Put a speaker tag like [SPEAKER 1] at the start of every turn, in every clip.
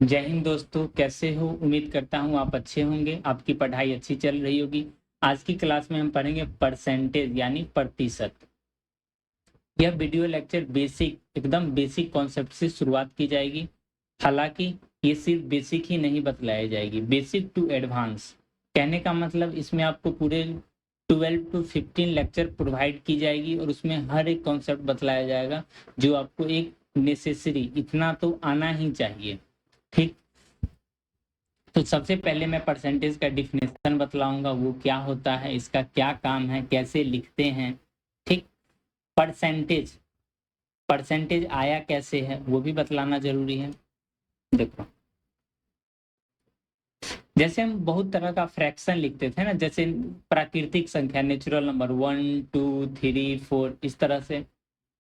[SPEAKER 1] जय हिंद दोस्तों, कैसे हो? उम्मीद करता हूँ आप अच्छे होंगे, आपकी पढ़ाई अच्छी चल रही होगी। आज की क्लास में हम पढ़ेंगे परसेंटेज यानी प्रतिशत। यह वीडियो लेक्चर एकदम बेसिक कॉन्सेप्ट से शुरुआत की जाएगी। हालांकि ये सिर्फ बेसिक ही नहीं बतलाई जाएगी, बेसिक टू एडवांस। कहने का मतलब इसमें आपको पूरे 12 टू 15 लेक्चर प्रोवाइड की जाएगी और उसमें हर एक कॉन्सेप्ट बतलाया जाएगा जो आपको एक नेसेसरी इतना तो आना ही चाहिए। ठीक। तो सबसे पहले मैं परसेंटेज का डिफिनेशन बतलाऊंगा, वो क्या होता है, इसका क्या काम है, कैसे लिखते हैं। ठीक। परसेंटेज परसेंटेज आया कैसे है वो भी बतलाना जरूरी है। देखो, जैसे हम बहुत तरह का फ्रैक्शन लिखते थे ना, जैसे प्राकृतिक संख्या, नेचुरल नंबर 1 2 3 4, इस तरह से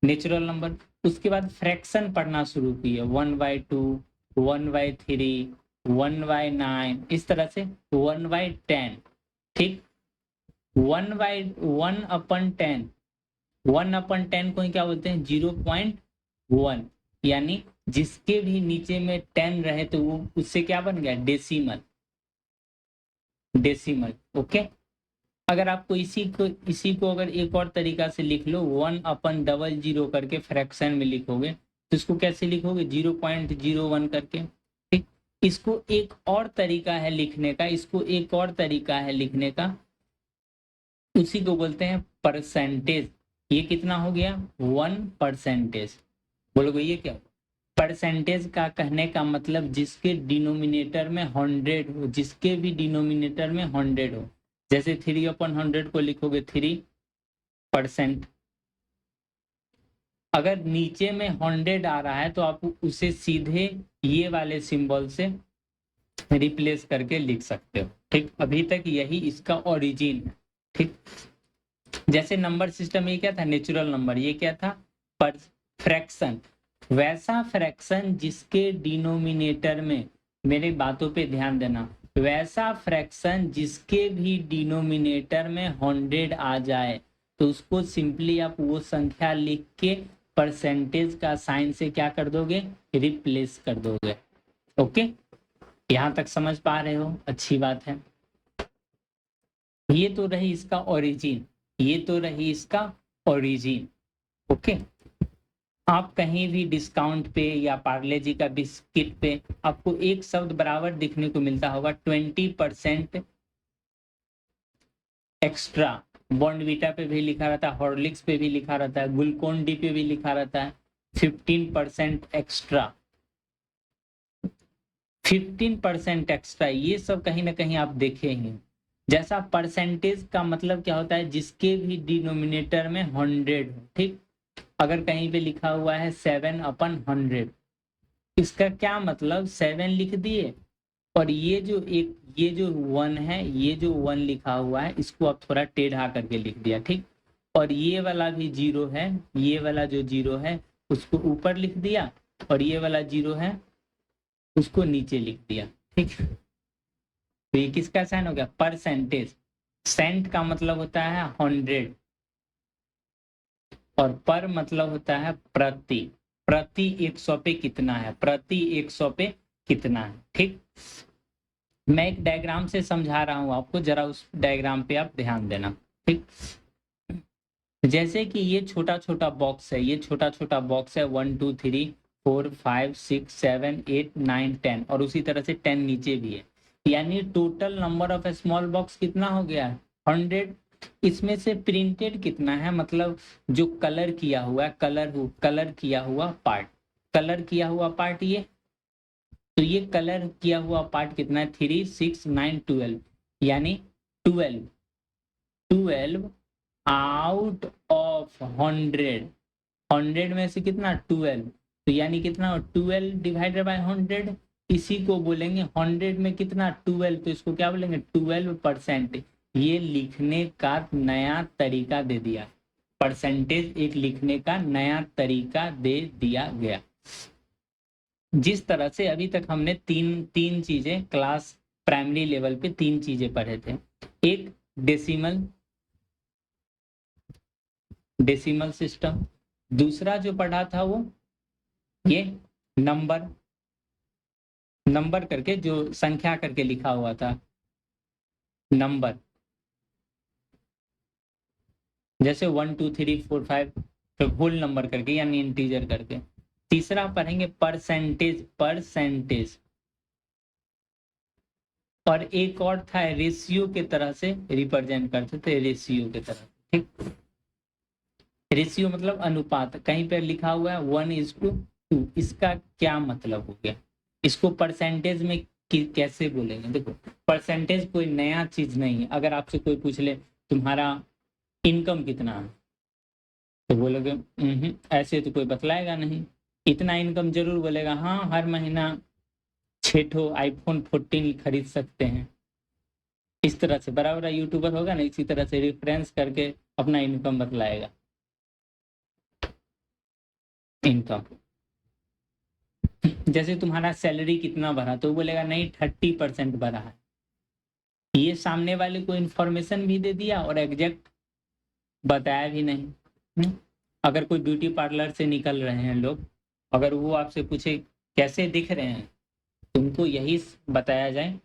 [SPEAKER 1] नेचुरल नंबर। उसके बाद फ्रैक्शन पढ़ना शुरू किए, 1/2, 1/3, 1/9, इस तरह से 1/10। ठीक। 1/1/10, 1/10 को ही क्या बोलते हैं? 0.1। यानी जिसके भी नीचे में 10 रहे तो वो उससे क्या बन गया? डेसिमल। डेसिमल। ओके। अगर आपको इसी को अगर एक और तरीका से लिख लो, 1/00 करके फ्रैक्शन में लिखोगे तो इसको कैसे लिखोगे? 0.01 करके। ठीक। इसको एक और तरीका है लिखने का, उसी को बोलते हैं परसेंटेज। ये कितना हो गया? 1%। बोलोगे ये क्या? परसेंटेज का कहने का मतलब जिसके डिनोमिनेटर में 100 हो, जिसके भी डिनोमिनेटर में 100 हो। जैसे 3/100 को लिखोगे 3%। अगर नीचे में 100 आ रहा है तो आप उसे सीधे ये वाले सिंबल से रिप्लेस करके लिख सकते हो। ठीक। अभी तक यही इसका ओरिजिन है। ठीक। जैसे नंबर सिस्टम, ये क्या था? Natural number. ये क्या था? पर फ्रैक्शन। वैसा फ्रैक्शन जिसके डिनोमिनेटर में, मेरे बातों पे ध्यान देना, वैसा फ्रैक्शन जिसके भी डिनोमिनेटर में 100 आ जाए तो उसको सिंपली आप वो संख्या लिख के परसेंटेज का साइन से क्या कर दोगे? रिप्लेस कर दोगे। ओके। यहां तक समझ पा रहे हो? अच्छी बात है। ये तो रही इसका ओरिजिन। ओके। आप कहीं भी डिस्काउंट पे या पार्ले जी का बिस्किट पे आपको एक शब्द बराबर दिखने को मिलता होगा, 20% एक्स्ट्रा। बॉर्नवीटा पे भी लिखा रहता है, हॉर्लिक्स पे भी लिखा रहता है, ग्लूकोन डी पे भी लिखा रहता है 15% एक्स्ट्रा। 15% एक्स्ट्रा, ये सब कहीं ना कहीं आप देखे ही। जैसा परसेंटेज का मतलब क्या होता है? जिसके भी डिनोमिनेटर में 100 हो। ठीक। अगर कहीं पे लिखा हुआ है 7/100, इसका क्या मतलब? 7 लिख दिए और ये जो 1 है, ये जो 1 लिखा हुआ है इसको आप थोड़ा टेढ़ा करके लिख दिया। ठीक। और ये वाला भी 0 है, ये वाला जो 0 है उसको ऊपर लिख दिया और ये वाला 0 है उसको नीचे लिख दिया। ठीक। तो ये किसका साइन हो गया? परसेंटेज। सेंट का मतलब होता है 100 और पर मतलब होता है प्रति। प्रति 100 पे कितना है? प्रति 100 पे कितना है? ठीक। मैं एक डायग्राम से समझा रहा हूं आपको, जरा उस डायग्राम पे आप ध्यान देना। ठीक। जैसे कि ये छोटा छोटा बॉक्स है, ये छोटा छोटा बॉक्स है 1 2 3 4 5 6 7 8 9 10, और उसी तरह से 10 नीचे भी है। यानी total number of small box कितना हो गया? 100। इसमें से प्रिंटेड कितना है? मतलब जो कलर किया हुआ है, कलर किया हुआ पार्ट ये। तो ये कलर किया हुआ पार्ट कितना है? 3 6 9 12। यानी 12 12 आउट ऑफ 100। 100 में से कितना? 12। तो यानी कितना? 12 डिवाइडेड बाय 100। इसी को बोलेंगे 100 में कितना? 12, तो इसको क्या बोलेंगे? 12%। ये लिखने का नया तरीका दे दिया। परसेंटेज एक लिखने का नया तरीका दे दिया गया। जिस तरह से अभी तक हमने तीन तीन चीजें क्लास प्राइमरी लेवल पे तीन चीजें पढ़े थे। एक डेसिमल डेसिमल सिस्टम, दूसरा जो पढ़ा था वो ये नंबर नंबर करके, जो संख्या करके लिखा हुआ था, नंबर, जैसे 1 2 3 4 5, तो होल नंबर करके यानी इंटीजर करके। तीसरा पढ़ेंगे परसेंटेज, परसेंटेज। और एक और था रेशियो के तरह से रिप्रेजेंट करते थे, रेशियो के तरह। ठीक, रेशियो मतलब अनुपात। कहीं पर लिखा हुआ है 1:2, इसका क्या मतलब हो गया? इसको परसेंटेज में कैसे बोलेंगे? देखो, परसेंटेज कोई नया चीज नहीं है। अगर आपसे कोई पूछ ले तुम्हारा इनकम कितना है, तो बोलोगे ऐसे तो कोई बतलाएगा नहीं। इतना इनकम जरूर बोलेगा, हाँ हर महीना 6 आईफोन 14 खरीद सकते हैं। इस तरह से बड़ा बड़ा यूट्यूबर होगा ना, इसी तरह से रेफरेंस करके अपना इनकम बतलाएगा। इनकम, जैसे तुम्हारा सैलरी कितना बढ़ा, तो बोलेगा नहीं 30% बढ़ा है। ये सामने वाले को इंफॉर्मेशन भी दे दिया और एग्जैक्ट बताया भी नहीं। अगर कोई ब्यूटी पार्लर से निकल रहे हैं लोग, अगर वो आपसे पूछे कैसे दिख रहे हैं, तुमको यही बताया जाए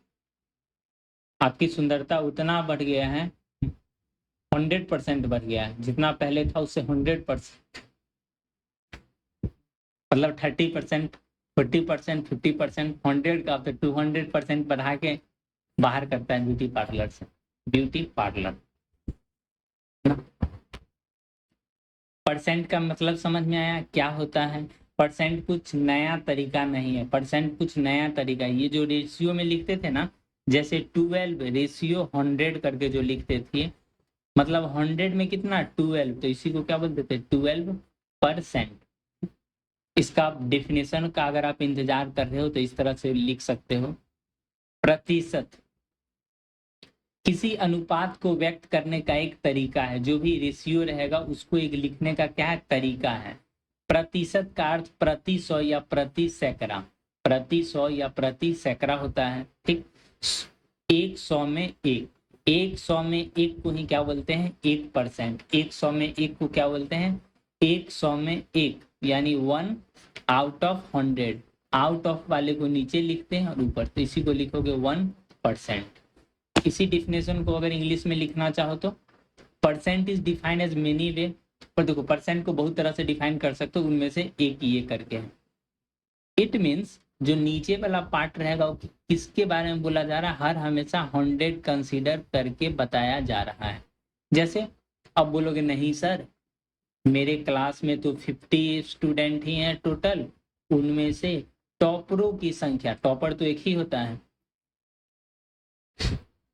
[SPEAKER 1] आपकी सुंदरता उतना बढ़ गया है, 100% बढ़ गया है, जितना पहले था उससे 100%, मतलब 30%, 40%, 50%, 100 का फिर 200% बढ़ा के बाहर करता है ब्यूटी पार्लर से। ब्यूटी पार्लर ना। परसेंट का मतलब समझ में आया क्या होता है? परसेंट कुछ नया तरीका नहीं है, परसेंट कुछ नया तरीका है। ये जो रेशियो में लिखते थे ना, जैसे 12 रेशियो 100 करके जो लिखते थे, मतलब 100 में कितना 12, तो इसी को क्या बोलते थे 12%। इसका डेफिनेशन का अगर आप इंतजार कर रहे हो तो इस तरह से लिख सकते हो, प्रतिशत किसी अनुपात को व्यक्त करने का एक तरीका है। जो भी रेशियो रहेगा उसको एक लिखने का क्या है, तरीका है। प्रतिशत का अर्थ प्रति 100 या प्रति सैकड़ा, प्रति 100 या प्रति सैकड़ा होता है। ठीक, 100 में 1, 100 में 1 को ही क्या बोलते हैं 1%। 100 में 1 को क्या बोलते हैं 100 में 1, यानी 1 आउट ऑफ 100। आउट ऑफ वाले को नीचे लिखते हैं और ऊपर, तो इसी को लिखोगे 1%। इसी डिफिनेशन को अगर इंग्लिश में लिखना चाहो तो percent is defined as many way. पर देखो, परसेंट को बहुत तरह से डिफाइन कर सकते हो, उनमें से एक ये करके है। इट मीन्स जो नीचे वाला पार्ट रहेगा वो किसके बारे में बोला जा रहा है, हर हमेशा 100 कंसीडर करके बताया जा रहा है। जैसे अब बोलोगे नहीं सर, मेरे क्लास में तो 50 स्टूडेंट ही हैं टोटल, उनमें से टॉपरों की संख्या, टॉपर तो एक ही होता है,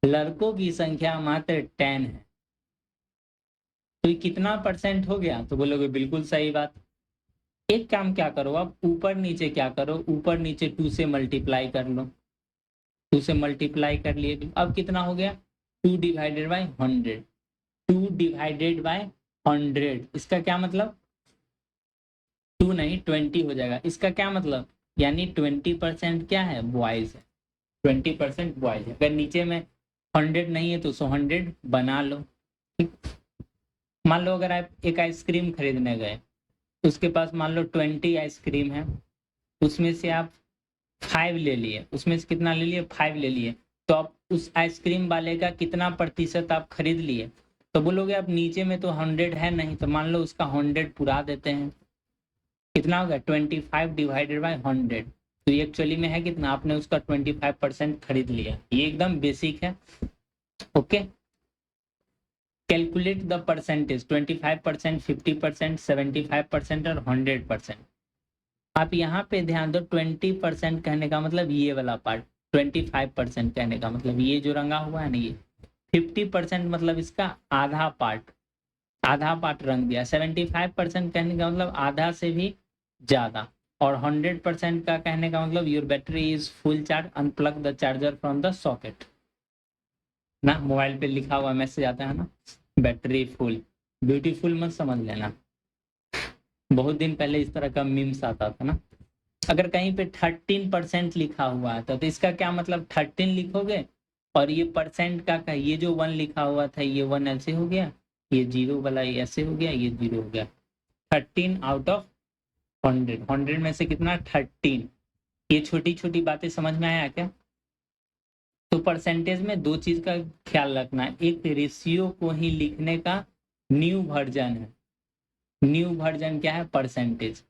[SPEAKER 1] लड़कों की संख्या मात्र 10 है, तो ये कितना परसेंट हो गया? तो बोलोगे बिल्कुल सही बात। एक काम क्या करो, आप ऊपर नीचे क्या करो, ऊपर नीचे 2 से मल्टीप्लाई कर लो। 2 से मल्टीप्लाई कर लिए, अब कितना हो गया 2 डिवाइडेड बाई 100। 2 डिवाइडेड बाई 100, इसका क्या मतलब 2 नहीं 20 हो जाएगा। इसका क्या मतलब, यानी 20% क्या है बॉयज है, 20% बॉयज है। अगर नीचे में 100 नहीं है तो 100 बना लो। ठीक, मान लो अगर आप एक आइसक्रीम खरीदने गए, उसके पास मान लो 20 आइसक्रीम है, उसमें से आप 5 ले लिए, उसमें से कितना ले लिए 5 ले लिए, तो आप उस आइसक्रीम वाले का कितना प्रतिशत आप खरीद लिए? तो बोलोगे आप नीचे में तो 100 है नहीं, तो मान लो उसका 100 पुरा देते हैं। कितना होगा 25 डिवाइडेड बाई 100, तो ये एक्चुअली में है कितना, आपने उसका 25% खरीद लिया। ये एकदम बेसिक है। ओके, कैलकुलेट द परसेंटेज 25%, 50%, 75% और 100%। आप यहाँ पे ध्यान दो, 20% कहने का मतलब ये वाला पार्ट, 25% कहने का मतलब ये जो रंगा हुआ है ना ये, 50% मतलब इसका आधा पार्ट, आधा पार्ट रंग दिया। 75% कहने का मतलब आधा से भी ज्यादा, और 100% का कहने का मतलब your battery is full charge, unplug the charger from the socket ना। मोबाइल पे लिखा हुआ मैसेज आता है ना, बैटरी फुल। ब्यूटीफुल मत समझ लेना, बहुत दिन पहले इस तरह का मीम्स आता था ना। अगर कहीं पे 13% लिखा हुआ था तो इसका क्या मतलब 13 लिखोगे, और ये परसेंट का ये जो 1 लिखा हुआ था ये 1 ऐसे हो गया, ये 0 वाला ये ऐसे हो गया, ये 0 हो गया। 13 आउट ऑफ 100, 100 में से कितना 13, ये छोटी छोटी बातें समझ में आया क्या? तो परसेंटेज में दो चीज का ख्याल रखना है, एक रेशियो को ही लिखने का न्यू वर्जन है। न्यू वर्जन क्या है? परसेंटेज।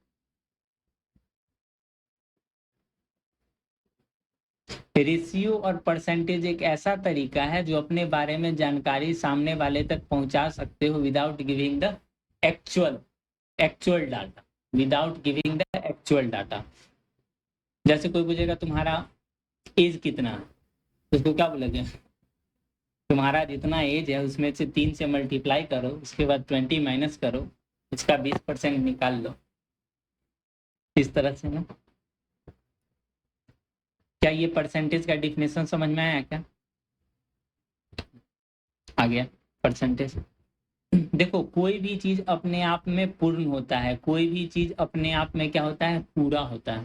[SPEAKER 1] रेशियो और परसेंटेज एक ऐसा तरीका है जो अपने बारे में जानकारी सामने वाले तक पहुंचा सकते हो without giving the actual data. Without giving the actual data. जैसे कोई पूछेगा तुम्हारा एज कितना है, तो उसको क्या बोलोगे? तुम्हारा जितना एज है उसमें से 3 से मल्टीप्लाई करो, उसके बाद 20 माइनस करो, उसका 20% निकाल लो। इस तरह से ना। क्या ये परसेंटेज का डिफिनेशन समझ में आया क्या? आ गया परसेंटेज। देखो, कोई भी चीज अपने आप में पूर्ण होता है, कोई भी चीज अपने आप में क्या होता है? पूरा होता है।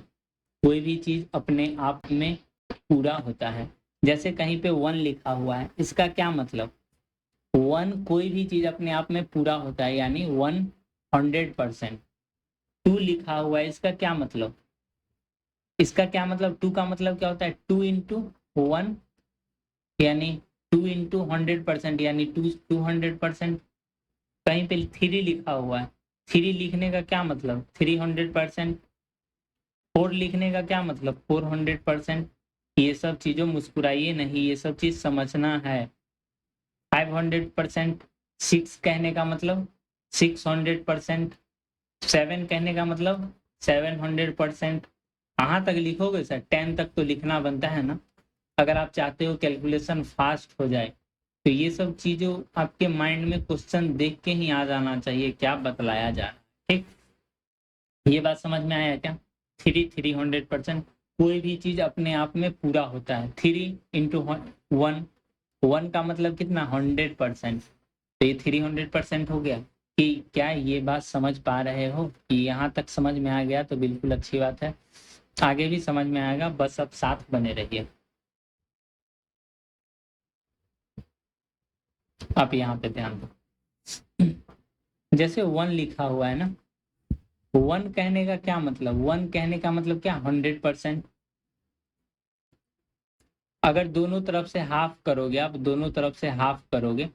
[SPEAKER 1] कोई भी चीज अपने आप में पूरा होता है। जैसे कहीं पे 1 लिखा हुआ है, इसका क्या मतलब? 1, कोई भी चीज अपने आप में पूरा होता है यानी 100%। 2 लिखा हुआ है, इसका क्या मतलब? इसका क्या मतलब? 2 का मतलब क्या होता है? 2 इंटू 1 यानी 2 इंटू 100% यानी 200%। कहीं पे 3 लिखा हुआ है, 3 लिखने का क्या मतलब? 300%। 4 लिखने का क्या मतलब? 400%। ये सब चीजों मुस्कुराइए नहीं, ये सब चीज समझना है। 500%। 6 कहने का मतलब 600%। 7 कहने का मतलब 700%। कहाँ तक लिखोगे सर? 10 तक तो लिखना बनता है ना, अगर आप चाहते हो कैलकुलेशन फास्ट हो जाए। तो ये सब चीजों आपके माइंड में क्वेश्चन देख के ही आ जाना चाहिए क्या बतलाया जा रहा है। ठीक, ये बात समझ में आया क्या? 300%। कोई भी चीज अपने आप में पूरा होता है। 3 इंटू 1, 1 का मतलब कितना? 100%। तो ये 300% हो गया। कि क्या ये बात समझ पा रहे हो? कि यहाँ तक समझ में आ गया तो बिल्कुल अच्छी बात है, आगे भी समझ में आएगा, बस अब साथ बने रहिए। आप यहाँ पे ध्यान दो। जैसे 1 लिखा हुआ है ना, 1 कहने का क्या मतलब? 1 कहने का मतलब क्या? 100%। अगर दोनों तरफ से हाफ करोगे, आप दोनों तरफ से हाफ करोगे,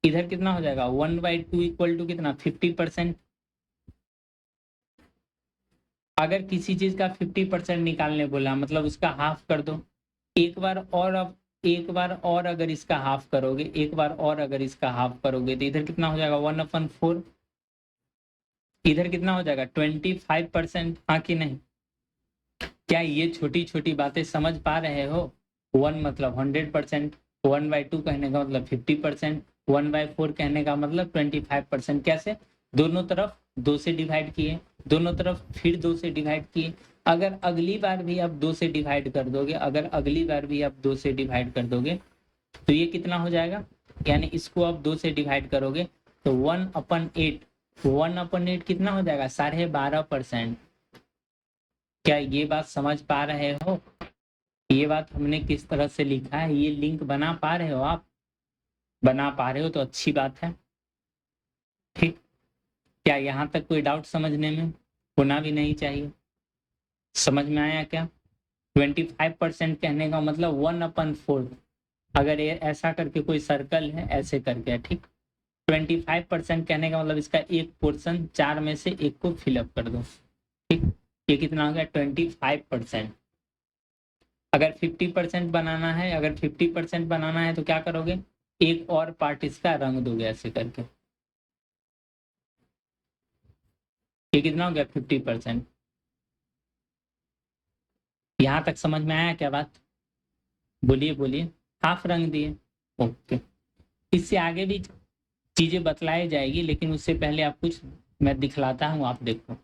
[SPEAKER 1] इधर कितना हो जाएगा? 1/2 इक्वल टू कितना? 50%। अगर किसी चीज का 50% निकालने बोला मतलब उसका हाफ कर दो। एक बार और, अब एक बार और अगर इसका हाफ करोगे, एक बार और अगर इसका हाफ करोगे तो इधर कितना हो जाएगा? 1/4। इधर कितना हो जाएगा? 25%। हाँ कि नहीं? क्या ये छोटी छोटी बातें समझ पा रहे हो? 1 मतलब 100%, 1/2 कहने का मतलब 50%, 1/4 कहने का मतलब 25%। कैसे? दोनों तरफ 2 से डिवाइड किए, दोनों तरफ फिर 2 से डिवाइड किए। अगर अगली बार भी आप 2 से डिवाइड कर दोगे, अगर अगली बार भी आप 2 से डिवाइड कर दोगे तो ये कितना हो जाएगा? यानी इसको आप 2 से डिवाइड करोगे तो 1/8। 1/8 कितना हो जाएगा? 12.5%। क्या ये बात समझ पा रहे हो? ये बात हमने किस तरह से लिखा है, ये लिंक बना पा रहे हो आप? बना पा रहे हो तो अच्छी बात है। ठीक, क्या यहाँ तक कोई डाउट समझने में? होना भी नहीं चाहिए। समझ में आया क्या? 25% कहने का मतलब 1/4। अगर ये ऐसा करके कोई सर्कल है, ऐसे करके है, ठीक। 25% कहने का मतलब इसका एक पोर्शन 4 में से एक को फिलअप कर दो। ठीक, ये कितना हो गया? 25%। अगर 50% बनाना है, अगर 50% बनाना है तो क्या करोगे? एक और पार्ट इसका रंग दोगे ऐसे करके। ये कितना हो गया? 50%। यहां तक समझ में आया क्या बात? बोलिए बोलिए। हाफ रंग दिए, ओके। इससे आगे भी चीजें बतलाई जाएगी, लेकिन उससे पहले आप कुछ मैं दिखलाता हूँ, आप देखो।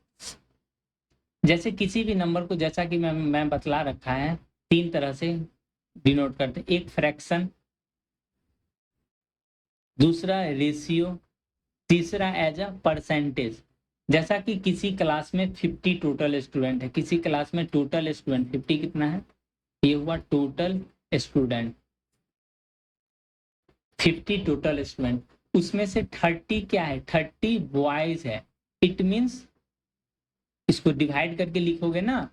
[SPEAKER 1] जैसे किसी भी नंबर को, जैसा कि मैं बतला रखा है, 3 तरह से डिनोट करते हैं। एक फ्रैक्शन, दूसरा रेशियो, तीसरा एज अ परसेंटेज। जैसा कि किसी क्लास में 50 टोटल स्टूडेंट है, किसी क्लास में टोटल स्टूडेंट 50 कितना है? ये हुआ टोटल स्टूडेंट। 50 टोटल स्टूडेंट, उसमें से 30 क्या है? 30 बॉयज है। इट मीन्स इसको डिवाइड करके लिखोगे ना,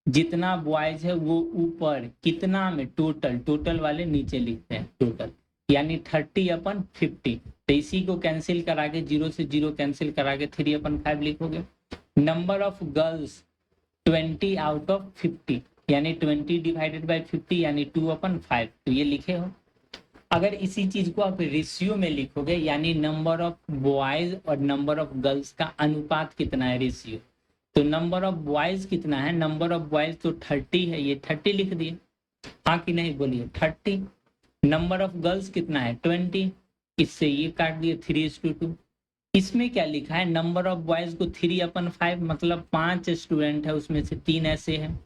[SPEAKER 1] जितना बॉयज है वो ऊपर, कितना में, टोटल, टोटल वाले नीचे लिखते हैं टोटल, यानी 30/50। तो इसी को कैंसिल करा के, 0 से 0 कैंसिल करा के 3/5 लिखोगे। नंबर ऑफ गर्ल्स 20/50, यानी 20/50 यानी 2/5, तो ये लिखे हो। अगर इसी चीज को आप रेशियो में लिखोगे, यानी नंबर ऑफ बॉयज और नंबर ऑफ गर्ल्स का अनुपात कितना है, रेशियो, तो नंबर ऑफ बॉयज कितना है, नंबर ऑफ बॉयज तो 30 है, ये 30 लिख दिए, हाँ कि नहीं बोलिए, 30। नंबर ऑफ गर्ल्स कितना है, 20, इससे ये काट दिए, 3:2। इसमें क्या लिखा है, नंबर ऑफ बॉयज को 3/5, मतलब 5 स्टूडेंट है, उसमें से 3 ऐसे हैं,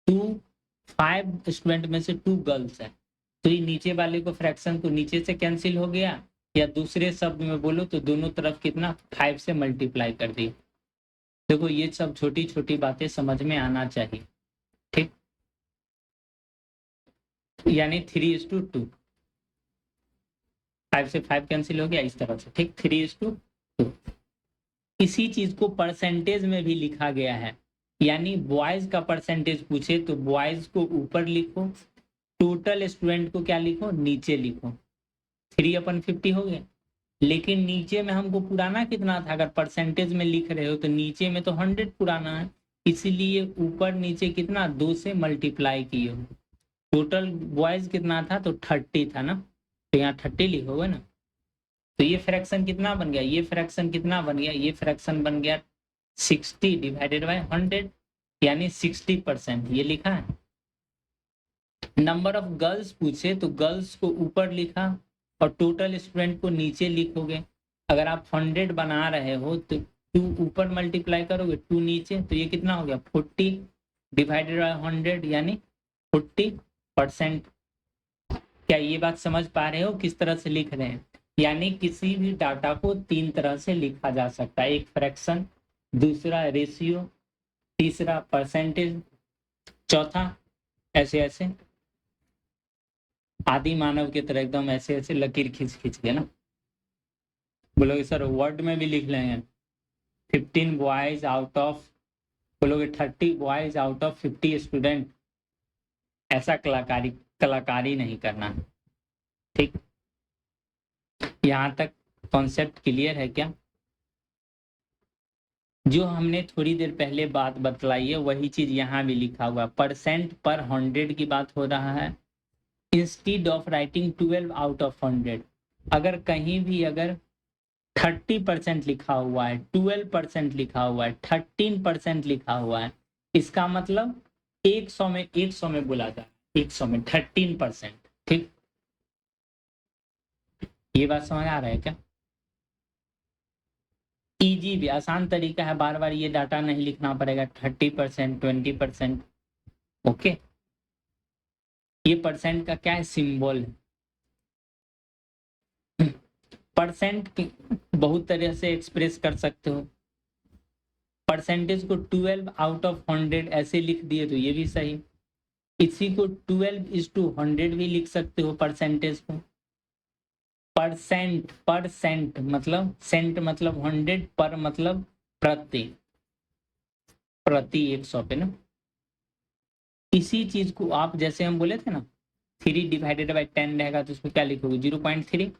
[SPEAKER 1] 5 स्टूडेंट में से 2 गर्ल्स है, तो ये नीचे वाले को, फ्रैक्शन को नीचे से कैंसिल हो गया, या दूसरे शब्द में बोलो तो दोनों तरफ कितना, 5 से मल्टीप्लाई कर दिए। देखो ये सब छोटी छोटी बातें समझ में आना चाहिए, ठीक। यानी 3:2, 5 से 5 कैंसिल हो गया इस तरह से, ठीक, 3:2। इसी चीज को परसेंटेज में भी लिखा गया है, यानी बॉयज का परसेंटेज पूछे तो बॉयज को ऊपर लिखो, टोटल स्टूडेंट को क्या लिखो, नीचे लिखो, 3/50 हो गया। लेकिन नीचे में हमको पुराना कितना था, अगर परसेंटेज में लिख रहे हो तो नीचे में तो 100 पुराना है, इसीलिए ऊपर नीचे कितना, 2 से मल्टीप्लाई किए हो। टोटल बॉयज कितना था, तो 30 था ना, तो यहाँ 30 लिखोगे ना। तो ये फ्रैक्शन कितना बन गया, ये फ्रैक्शन कितना बन गया, ये फ्रैक्शन बन गया 60/100, यानी 60%, ये लिखा है। नंबर ऑफ गर्ल्स पूछे तो गर्ल्स को ऊपर लिखा और टोटल स्टूडेंट को नीचे लिखोगे। अगर आप 100 बना रहे हो तो 2 ऊपर मल्टीप्लाई करोगे, 2 नीचे, तो ये कितना हो गया, 40/100, यानी 40%। क्या ये बात समझ पा रहे हो किस तरह से लिख रहे हैं? यानी किसी भी डाटा को 3 तरह से लिखा जा सकता है, एक फ्रैक्शन, दूसरा रेशियो, तीसरा परसेंटेज, चौथा ऐसे ऐसे आदि मानव की तरह एकदम ऐसे ऐसे लकीर खींच खींच के ना। बोलोगे सर वर्ड में भी लिख लेंगे, 15 बॉयज आउट ऑफ, बोलोगे 30 बॉयज आउट ऑफ 50 स्टूडेंट, ऐसा कलाकारी नहीं करना, ठीक। यहाँ तक कॉन्सेप्ट क्लियर है क्या? जो हमने थोड़ी देर पहले बात बतलाई है वही चीज यहाँ भी लिखा हुआ, %/100 की बात हो रहा है। इंस्टीड ऑफ राइटिंग 12/100, अगर कहीं भी अगर 30% लिखा हुआ है, 12% लिखा हुआ है, 13% लिखा हुआ है, इसका मतलब 100 में बोला जाए, 100 में 13%, ठीक। ये बात समझ आ रहा है क्या? इजी भी आसान तरीका है, बार बार ये डाटा नहीं लिखना पड़ेगा, 30%, 20%, ओके। ये परसेंट का क्या है, सिंबल है। परसेंट बहुत तरह से एक्सप्रेस कर सकते हो, परसेंटेज को 12/100 ऐसे लिख दिए तो ये भी सही, इसी को 12:100 भी लिख सकते हो परसेंटेज को। परसेंट मतलब, सेंट मतलब 100, पर मतलब प्रति, 100 पे ना। इसी चीज को आप, जैसे हम बोले थे ना 3/10 रहेगा तो उसको क्या लिखोगे, 0.3,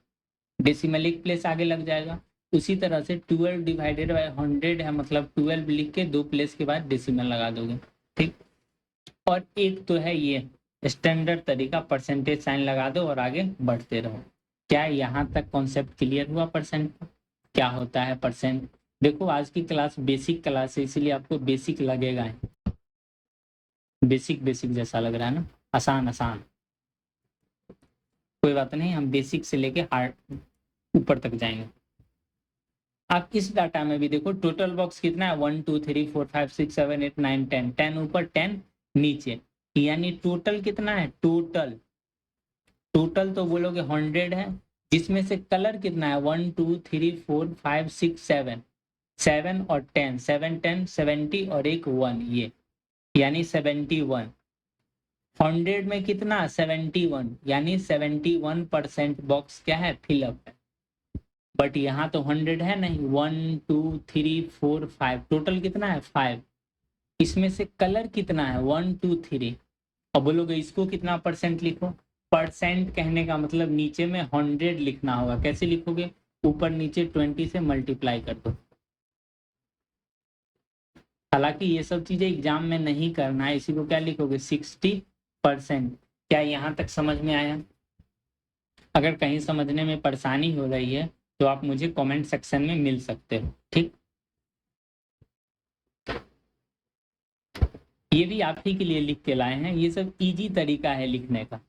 [SPEAKER 1] डेसिमल एक प्लेस आगे लग जाएगा। उसी तरह से 12/100 है, मतलब 12 लिख के 2 प्लेस के बाद डेसिमल लगा दोगे, ठीक। और एक तो है ये स्टैंडर्ड तरीका, परसेंटेज साइन लगा दो और आगे बढ़ते रहो। क्या यहाँ तक कॉन्सेप्ट क्लियर हुआ? परसेंट क्या होता है, परसेंट। देखो आज की क्लास बेसिक क्लास है, इसीलिए आपको बेसिक लगेगा, बेसिक बेसिक जैसा लग रहा है ना, आसान आसान, कोई बात नहीं, हम बेसिक से लेके हार्ड ऊपर तक जाएंगे। आप इस डाटा में भी देखो, टोटल बॉक्स कितना है, 1 2 3 4 5 6 7 8 9 10, 10 ऊपर 10 नीचे, यानी टोटल कितना है, टोटल तो बोलोगे 100 है, जिसमें से कलर कितना है, 1 2 3 4 5 6 7, 7 और 10, 7 10 70 और एक 1, ये यानी 71। 100 में कितना, 71, यानी 71% बॉक्स क्या है, फिलअप है। बट यहाँ तो 100 है नहीं, 1 2 3 4 5, टोटल कितना है, 5, इसमें से कलर कितना है 1 2 3 और बोलोगे इसको कितना परसेंट लिखो। परसेंट कहने का मतलब नीचे में 100 लिखना होगा। कैसे लिखोगे, ऊपर नीचे 20 से मल्टीप्लाई कर दो। हालांकि ये सब चीजें एग्जाम में नहीं करना है, इसी को क्या लिखोगे 60%। क्या यहाँ तक समझ में आया? अगर कहीं समझने में परेशानी हो रही है तो आप मुझे कमेंट सेक्शन में मिल सकते हो, ठीक। ये भी आप ही के लिए लिख के लाए हैं, ये सब इजी तरीका है लिखने का।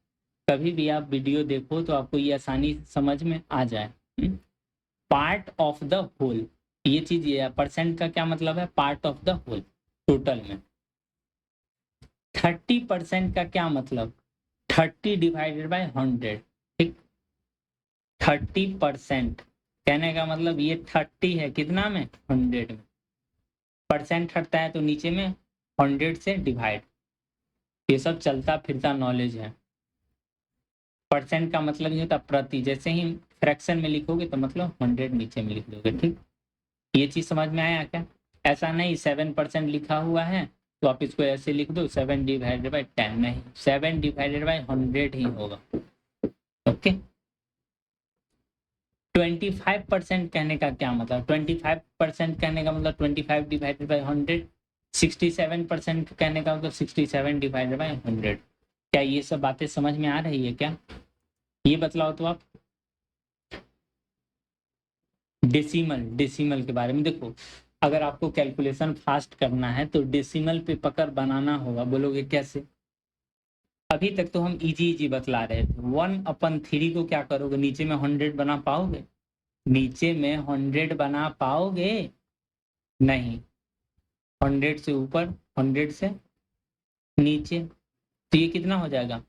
[SPEAKER 1] कभी भी आप वीडियो देखो तो आपको ये आसानी समझ में आ जाए। पार्ट ऑफ द होल, ये चीज ये है। परसेंट का क्या मतलब है, part of the whole, total में। 30% का क्या मतलब, 30 डिवाइडेड बाय 100, ठीक। 30% कहने का मतलब ये 30 है कितना में, 100 में। परसेंट हटता है तो नीचे में 100 से डिवाइड। ये सब चलता फिरता नॉलेज है। परसेंट का मतलब नहीं होता प्रति, जैसे ही फ्रैक्शन में लिखोगे तो मतलब 100 नीचे में लिख दोगे, ठीक। ये चीज समझ में आया क्या? ऐसा नहीं 7% लिखा हुआ है तो आप इसको ऐसे लिख दो 7 डिवाइडेड बाई 10, नहीं 7 डिवाइडेड बाई 100 ही होगा, ओके। 25% कहने का क्या मतलब, 25% कहने का मतलब 25 डिवाइडेड बाई 100। 67% कहने का मतलब 67 डिवाइडेड बाई 100। क्या ये सब बातें समझ में आ रही है क्या? ये बतलाओ तो आप। डेसिमल के बारे में देखो, अगर आपको कैलकुलेशन फास्ट करना है तो डेसिमल पे पकड़ बनाना होगा। बोलोगे कैसे? अभी तक तो हम इजी बतला रहे थे। 1/3 को क्या करोगे, नीचे में 100 बना पाओगे? नीचे में 100 बना पाओगे? नहीं। 100 से ऊपर, 100 से नीचे, तो ये कितना हो जाएगा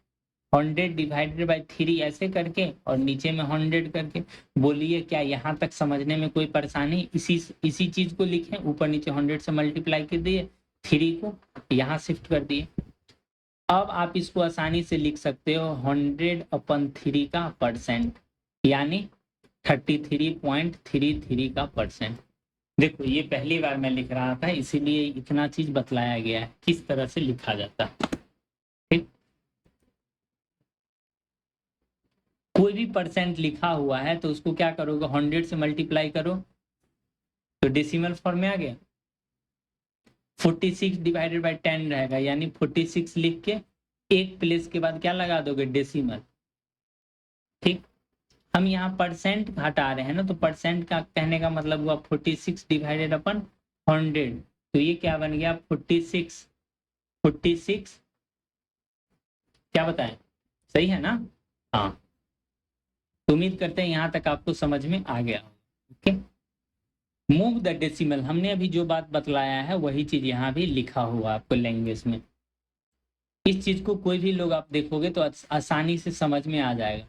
[SPEAKER 1] 100 डिवाइडेड बाई 3 ऐसे करके और नीचे में 100 करके। बोलिए क्या यहाँ तक समझने में कोई परेशानी? इसी चीज को लिखें, ऊपर नीचे 100 से मल्टीप्लाई कर दिए, 3 को यहाँ शिफ्ट कर दिए। अब आप इसको आसानी से लिख सकते हो 100/3 का परसेंट, यानी 33.33 का परसेंट। देखो ये पहली बार मैं लिख रहा था, इसीलिए इतना चीज बतलाया गया है किस तरह से लिखा जाता है, ठीक। कोई भी परसेंट लिखा हुआ है तो उसको क्या करोगे, 100 से मल्टीप्लाई करो तो डेसिमल फॉर्म में आ गया। 46 डिवाइडेड बाई 10 रहेगा, यानी 46 लिख के एक प्लेस के बाद क्या लगा दोगे, डेसिमल, ठीक। हम यहाँ परसेंट हटा रहे हैं ना, तो परसेंट का कहने का मतलब हुआ 46 डिवाइडेड अपन 100। तो ये क्या बन गया 46 क्या बताएं, सही है ना? हाँ, तो उम्मीद करते हैं यहाँ तक आपको समझ में आ गया, ओके। मूव द डेसिमल, हमने अभी जो बात बतलाया है वही चीज यहाँ भी लिखा हुआ आपको लैंग्वेज में। इस चीज को कोई भी लोग आप देखोगे तो आसानी से समझ में आ जाएगा।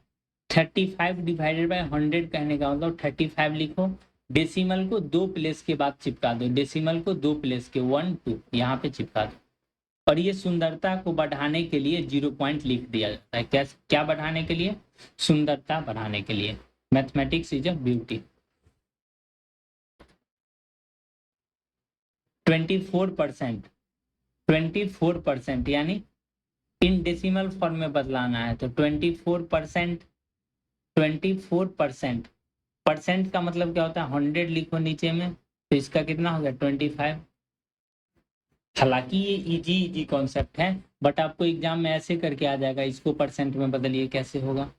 [SPEAKER 1] 35 डिवाइडेड बाई 100 कहने का मतलब 35 लिखो, डेसिमल को 2 प्लेस के बाद चिपका दो, डेसिमल को 2 प्लेस के 1 2 यहाँ पे चिपका दो। और ये सुंदरता को बढ़ाने के लिए 0 पॉइंट लिख दिया जाता है। क्या बढ़ाने के लिए, सुंदरता बढ़ाने के लिए। Mathematics is a beauty. 24% यानी इन डेसिमल फॉर्म में बदलाना है तो 24%। 24% परसेंट का मतलब क्या होता है, 100 लिखो नीचे में तो इसका कितना हो गया 25। हालांकि ये इजी कॉन्सेप्ट है, बट आपको एग्जाम में ऐसे करके आ जाएगा, इसको परसेंट में बदलिए कैसे होगा।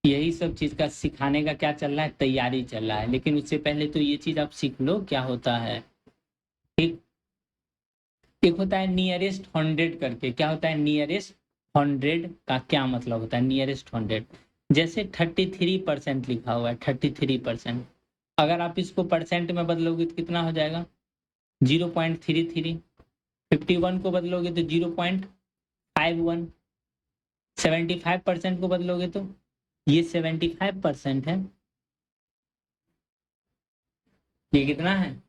[SPEAKER 1] यही सब चीज का सिखाने का क्या चल रहा है, तैयारी चल रहा है। लेकिन उससे पहले तो ये चीज आप सीख लो क्या होता है, ठीक। एक होता है नियरेस्ट 100 करके, क्या होता है नियरेस्ट 100 का क्या मतलब होता है, नियरेस्ट 100। जैसे 33% लिखा हुआ है, 33%, अगर आप इसको परसेंट में बदलोगे तो कितना हो जाएगा 0.33। 51 को बदलोगे तो 0.51। 75% को बदलोगे तो ये 75% है, ये कितना है,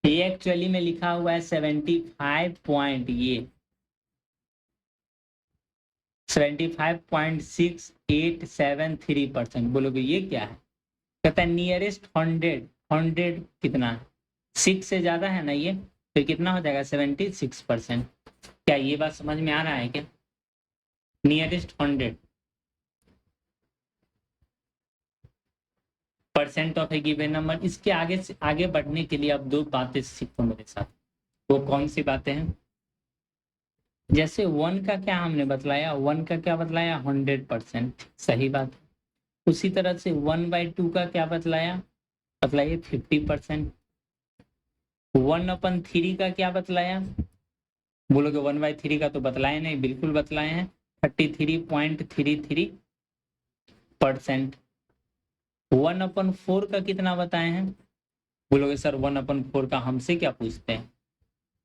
[SPEAKER 1] ये एक्चुअली में लिखा हुआ है 75 पॉइंट, ये 75.6873%। बोलोगे ये क्या है, कहता है नियरेस्ट 100 कितना है 6 से ज्यादा है ना ये, तो कितना हो जाएगा 76%। क्या ये बात समझ में आ रहा है क्या? Nearest 100 percent of A given number. इसके आगे से आगे बढ़ने के लिए अब दो बातें सीखो मेरे साथ। वो कौन सी बातें हैं? जैसे 1 का क्या हमने बतलाया, 1 का क्या बतलाया 100%, सही बात। उसी तरह से 1/2 का क्या बतलाया, बतलाइए 50%। 1/3 का क्या बतलाया, बोलोगे 1/3 का तो बतलाए नहीं, बिल्कुल बतलाए हैं 33.33%। 1/4 का कितना बताए हैं, बोलोगे सर 1/4 का हमसे क्या पूछते हैं।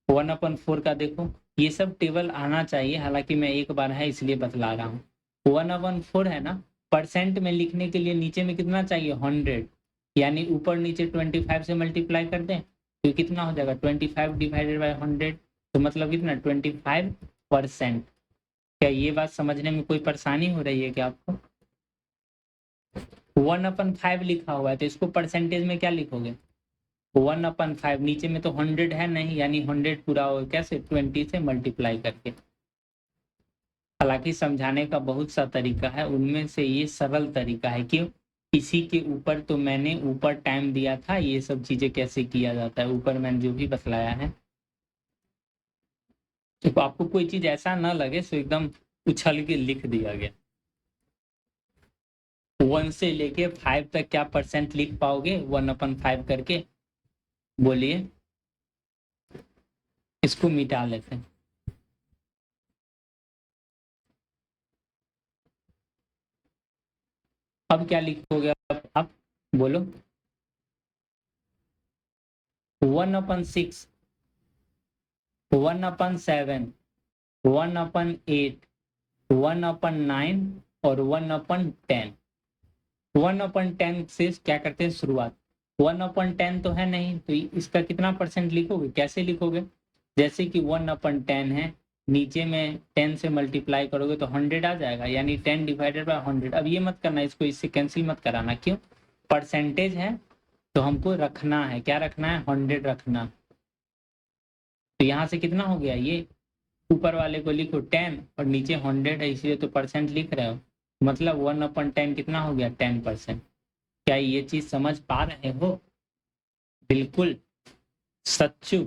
[SPEAKER 1] 1/4 का देखो, ये सब टेबल आना चाहिए, हालांकि मैं एक बार है इसलिए बतला रहा हूँ। 1/4 है ना, परसेंट में लिखने के लिए नीचे में कितना चाहिए 100, यानी ऊपर नीचे 25 से मल्टीप्लाई कर दें तो कितना हो जाएगा 25 डिवाइडेड बाई 100, तो मतलब कितना 25%। क्या ये बात समझने में कोई परेशानी हो रही है क्या आपको? 1/5 लिखा हुआ है तो इसको परसेंटेज में क्या लिखोगे, 1/5, नीचे में तो 100 है नहीं, यानी 100 पूरा हो कैसे 20 से मल्टीप्लाई करके। हालांकि समझाने का बहुत सा तरीका है, उनमें से ये सरल तरीका है। क्यों? इसी के ऊपर तो मैंने ऊपर टाइम दिया था, ये सब चीजें कैसे किया जाता है ऊपर मैंने जो भी बतलाया है। तो आपको कोई चीज ऐसा ना लगे सो एकदम उछल के लिख दिया गया। 1 से लेके 5 तक क्या परसेंट लिख पाओगे 1/5 करके, बोलिए। इसको मिटा लेते हैं। अब क्या लिखोगे आप बोलो। 1/6, 1/7, 1/8, 1/9 और 1/10। 1/10 से क्या करते हैं शुरुआत, 1/10 तो है नहीं तो इसका कितना परसेंट लिखोगे, कैसे लिखोगे? जैसे कि 1/10 है, नीचे में 10 से मल्टीप्लाई करोगे तो 100 आ जाएगा, यानी 10 डिवाइडेड बाय 100। अब ये मत करना, इसको इससे कैंसिल मत कराना। क्यों? परसेंटेज है तो हमको रखना है, क्या रखना है 100 रखना। तो यहाँ से कितना हो गया, ये ऊपर वाले को लिखो 10 और नीचे 100 है इसलिए तो परसेंट लिख रहे हो, मतलब 1/10 कितना हो गया 10%। क्या ये चीज समझ पा रहे हो? बिल्कुल सच्चू,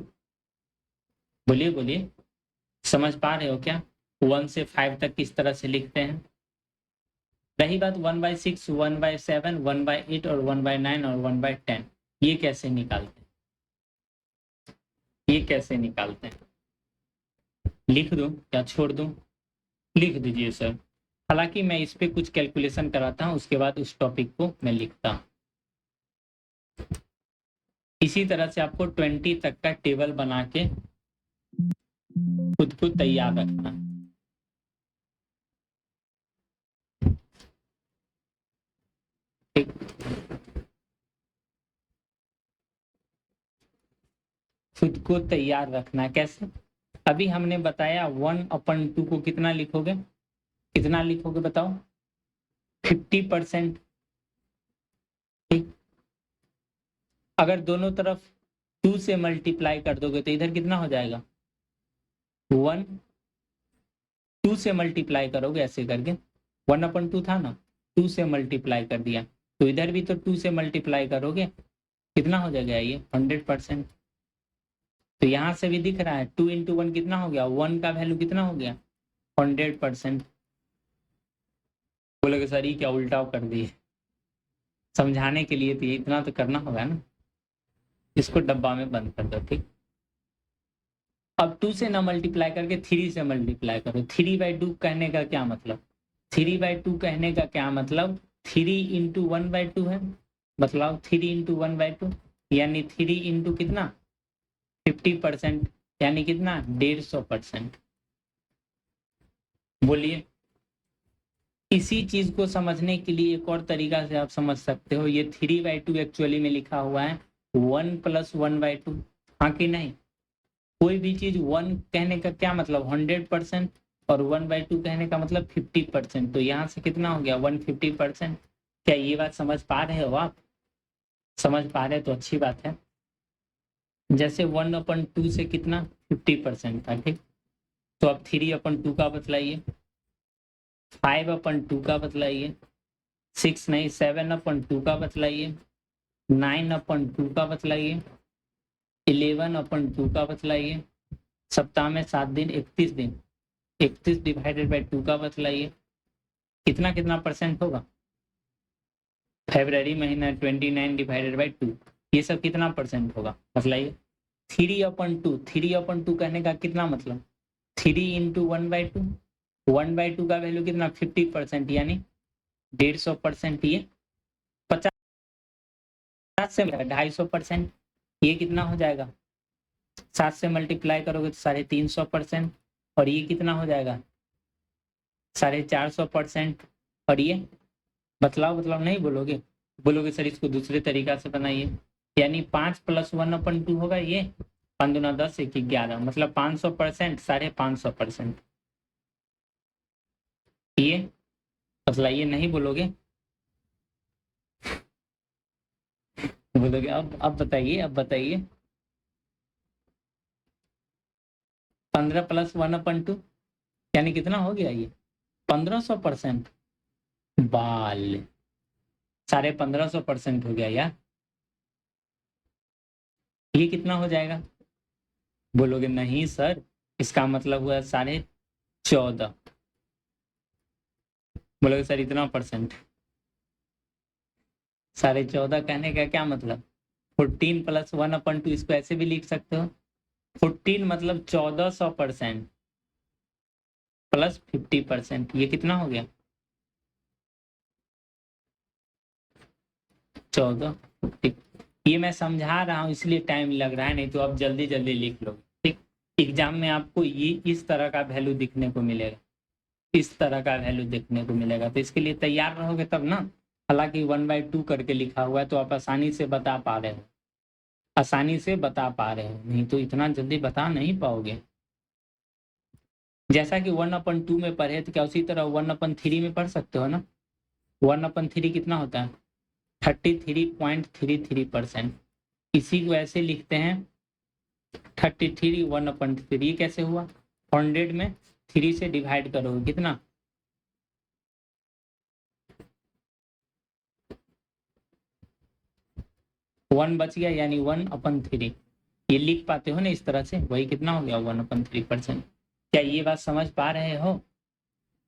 [SPEAKER 1] बोलिए बोलिए, समझ पा रहे हो क्या? 1 से 5 तक किस तरह से लिखते हैं। रही बात 1/6, 1/7, 1/8 और 1/9 और 1/10, ये कैसे निकालते हैं, ये कैसे निकालते हैं? लिख दूं या छोड़ दूं? लिख दीजिए सर। हालांकि मैं इस पे कुछ कैलकुलेशन कराता हूं, उसके बाद उस टॉपिक को मैं लिखता हूं। इसी तरह से आपको 20 तक का टेबल बना के खुद को तैयार रखना। ठीक, खुद को तैयार रखना कैसे? अभी हमने बताया 1/2 को कितना लिखोगे, कितना लिखोगे बताओ, 50%। ठीक, अगर दोनों तरफ 2 से मल्टीप्लाई कर दोगे तो इधर कितना हो जाएगा 1, 2 से मल्टीप्लाई करोगे ऐसे करके, 1/2 था ना, 2 से मल्टीप्लाई कर दिया तो इधर भी तो 2 से मल्टीप्लाई करोगे, कितना हो जाएगा ये 100%। तो यहां से भी दिख रहा है 2 × 1 कितना हो गया, 1 का वैल्यू कितना हो गया 100%। बोलोगे सर ये क्या उल्टा कर दिए, समझाने के लिए तो ये इतना तो करना होगा ना। इसको डब्बा में बंद कर दो। ठीक, अब 2 से ना मल्टीप्लाई करके 3 से मल्टीप्लाई करो। 3/2 कहने का क्या मतलब, 3/2 कहने का क्या मतलब, 3 × 1/2 है, बतलाओ 3 × 1/2 यानी 3 × कितना 50%, यानी कितना 150%। बोलिए। इसी चीज को समझने के लिए एक और तरीका से आप समझ सकते हो, ये 3/2 एक्चुअली में लिखा हुआ है 1 + 1/2, हाँ कि नहीं? कोई भी चीज 1 कहने का क्या मतलब 100% और 1/2 कहने का मतलब 50%, तो यहाँ से कितना हो गया 150%। क्या ये बात समझ पा रहे हो आप? समझ पा रहे तो अच्छी बात है। जैसे 1/2 से कितना 50% था, ठीक। तो अब 3/2 का बतलाइए, 5/2 का बतलाइए, 6 नहीं 7/2 का बतलाइए, 9/2 का बतलाइए, 11/2 का बतलाइए, सप्ताह में 7 दिन 31 दिन, 31 डिवाइडेड बाई 2 का बतलाइए, कितना कितना परसेंट होगा। फरवरी महीना 29 डिवाइडेड बाई 2, ये सब कितना परसेंट होगा बतलाइए। 3/2, 3/2 कहने का कितना मतलब 3 इंटू 1/2, 1/2 का वैल्यू कितना 50%, यानी 150%, ये 50 से 250%, ये कितना हो जाएगा 7 से मल्टीप्लाई करोगे तो 350%, और ये कितना हो जाएगा 450%, और ये बतलाओ बतलाओ नहीं बोलोगे, बोलोगे सर इसको दूसरे तरीका से बनाइए, यानी 5 + 1/2 होगा, ये 5 दूना 10 1 11, मतलब 500%, 550%, ये बतलाइए नहीं बोलोगे, बोलोगे अब बताइए, अब बताइए 15 + 1/2 यानी कितना हो गया ये 1500%, बाल 1550% हो गया यार, ये कितना हो जाएगा, बोलोगे नहीं सर इसका मतलब हुआ 14.5, बोलोगे सर इतना परसेंट, 14.5 कहने का क्या मतलब 14 + 1/2, इसको ऐसे भी लिख सकते हो, 14 मतलब 1400% प्लस 50%, ये कितना हो गया 1450। ये मैं समझा रहा हूँ इसलिए टाइम लग रहा है, नहीं तो आप जल्दी जल्दी लिख लो, ठीक। एग्जाम में आपको ये इस तरह का वैल्यू दिखने को मिलेगा, इस तरह का वैल्यू देखने को मिलेगा, तो इसके लिए तैयार रहोगे तब ना। हालांकि 1/2 करके लिखा हुआ है तो आप आसानी से बता पा रहे हो, आसानी से बता पा रहे हो, नहीं तो इतना जल्दी बता नहीं पाओगे। जैसा कि 1/2 में पढ़े तो क्या उसी तरह 1/3 में पढ़ सकते हो ना। 1/3 कितना होता है 33.33%, इसी को ऐसे लिखते हैं 33 1/3, ये कैसे हुआ 100 में 3 से डिवाइड करोगे कितना 1 बच गया, यानी 1/3, ये लिख पाते हो ना इस तरह से, वही कितना हो गया 1/3%। क्या ये बात समझ पा रहे हो,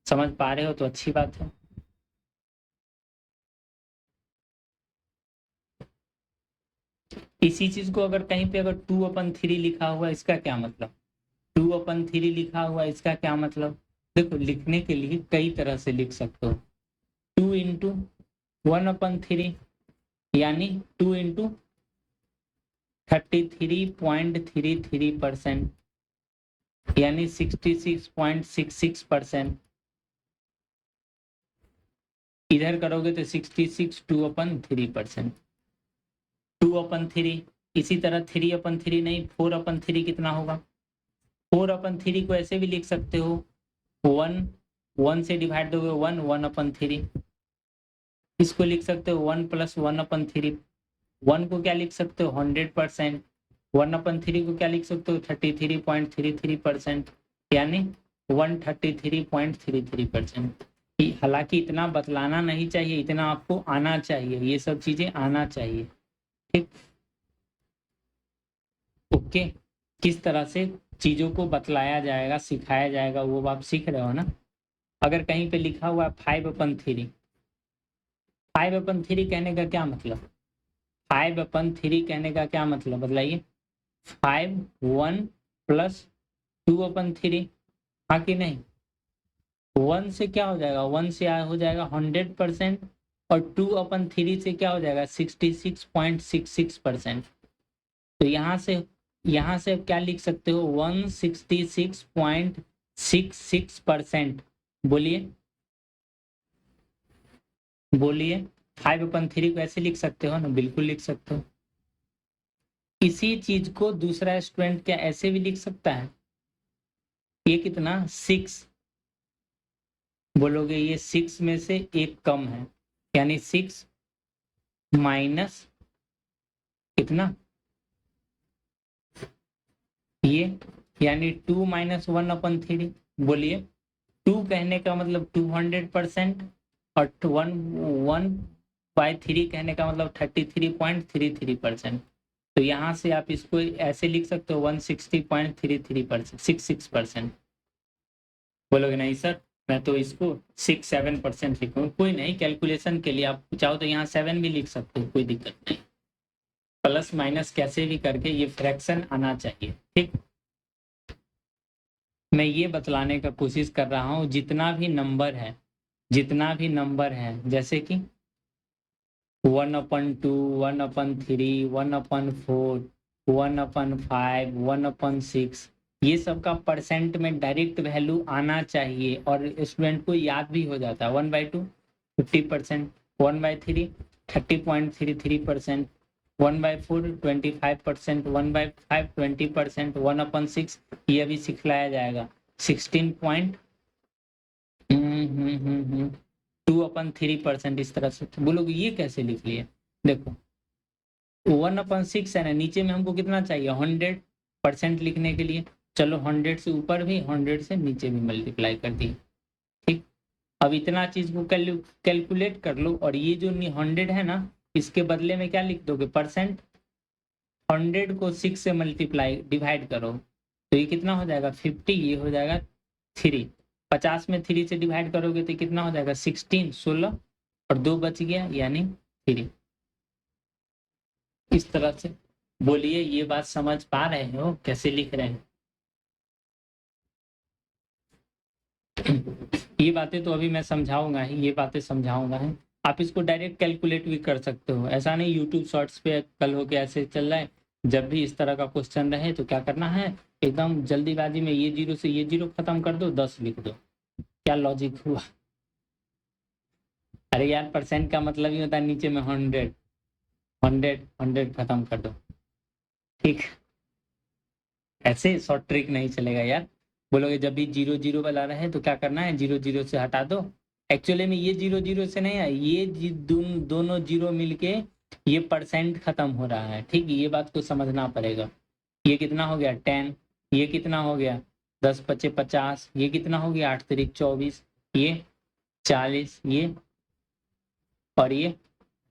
[SPEAKER 1] समझ पा रहे हो तो अच्छी बात है। इसी चीज को अगर कहीं पे अगर 2/3 लिखा हुआ इसका क्या मतलब, 2/3 लिखा हुआ इसका क्या मतलब, देखो लिखने के लिए कई तरह से लिख सकते हो, 2 इंटू 1/3 यानी 2 इंटू 33.33%, यानी 66.66%, इधर करोगे तो 66 2/3%, 2/3, इसी तरह 3/3 नहीं 4/3 कितना होगा, 4/3 को ऐसे भी लिख सकते हो 1 से डिवाइड दोगे 1/3, इसको लिख सकते हो 1 + 1/3, 1 को क्या लिख सकते हो 100%, 1/3 को क्या लिख सकते हो 33.33%, यानी 133.33%। हालांकि इतना बतलाना नहीं चाहिए, इतना आपको आना चाहिए, ये सब चीजें आना चाहिए, ठीक। ओके, किस तरह से चीजों को बतलाया जाएगा सिखाया जाएगा वो आप सीख रहे हो ना। अगर कहीं पे लिखा हुआ है 5/3, 5/3 कहने का क्या मतलब, 5/3 कहने का क्या मतलब बताइए, 5 1 + 2/3, हाँ कि नहीं, 1 से क्या हो जाएगा 1 से हो जाएगा 100%, और 2/3 से क्या हो जाएगा 66.66%, तो यहाँ से क्या लिख सकते हो 166.66%, बोलिए बोलिए 5/3 को ऐसे लिख सकते हो ना, बिल्कुल लिख सकते हो। इसी चीज को दूसरा स्टूडेंट क्या ऐसे भी लिख सकता है, ये कितना 6, बोलोगे ये 6 में से एक कम है, यानी 6 माइनस कितना ये यानी 2 - 1/3। बोलिए 2 कहने का मतलब 200% और 1/3 कहने का मतलब 33.33%। तो यहाँ से आप इसको ऐसे लिख सकते हो 160.33%, 66%। बोलोगे नहीं सर मैं तो इसको 6-7% लिखूँ, कोई नहीं, कैलकुलेशन के लिए आप चाहो तो यहाँ 7 भी लिख सकते हो, कोई दिक्कत नहीं। प्लस माइनस कैसे भी करके ये फ्रैक्शन आना चाहिए, ठीक। मैं ये बतलाने का कोशिश कर रहा हूँ जितना भी नंबर है जैसे कि 1/2, 1/3, 1/4, 1/5, 1/6, ये सब का परसेंट में डायरेक्ट वैल्यू आना चाहिए और स्टूडेंट को याद भी हो जाता है। 1/2 50%, 1/3 30.33%, 1/4 25%, 1/5 20%, 1/6 ये अभी सिखलाया जाएगा 2/3%। इस तरह से बोलोगे ये कैसे लिख लिए, देखो 1/6 है ना, नीचे में हमको कितना चाहिए 100% लिखने के लिए, चलो 100 से ऊपर भी 100 से नीचे भी मल्टीप्लाई कर दी, ठीक। अब इतना चीज को कैलकुलेट कर लो और ये जो 100 है ना इसके बदले में क्या लिख दोगे परसेंट। 100 को 6 से मल्टीप्लाई डिवाइड करो तो ये कितना हो जाएगा 50, ये हो जाएगा 3। 50 में 3 से डिवाइड करोगे तो कितना हो जाएगा 16, 16 और 2 बच गया यानी 3। इस तरह से बोलिए ये बात समझ पा रहे हो कैसे लिख रहे हैं। ये बातें तो अभी मैं समझाऊंगा ही, ये बातें समझाऊंगा ही। आप इसको डायरेक्ट कैलकुलेट भी कर सकते हो, ऐसा नहीं यूट्यूब शॉर्ट्स पे कल हो के ऐसे चल रहा है। जब भी इस तरह का क्वेश्चन रहे तो क्या करना है, एकदम जल्दीबाजी में ये जीरो से ये जीरो खत्म कर दो, 10 लिख दो। क्या लॉजिक हुआ। अरे यार परसेंट का मतलब ही होता है नीचे में 100 100 100 खत्म कर दो, ठीक। ऐसे शॉर्ट ट्रिक नहीं चलेगा यार। बोलोगे जब भी 0 0 वाला रहे तो क्या करना है 0 0 से हटा दो। एक्चुअली में ये 0 0 से नहीं है, ये दोनों जीरो मिलके ये परसेंट खत्म हो रहा है, ठीक। ये बात को समझना पड़ेगा। ये कितना हो गया 10, ये कितना हो गया 10 × 5 = 50, ये कितना हो गया 8 × 3 = 24, ये 40, ये और ये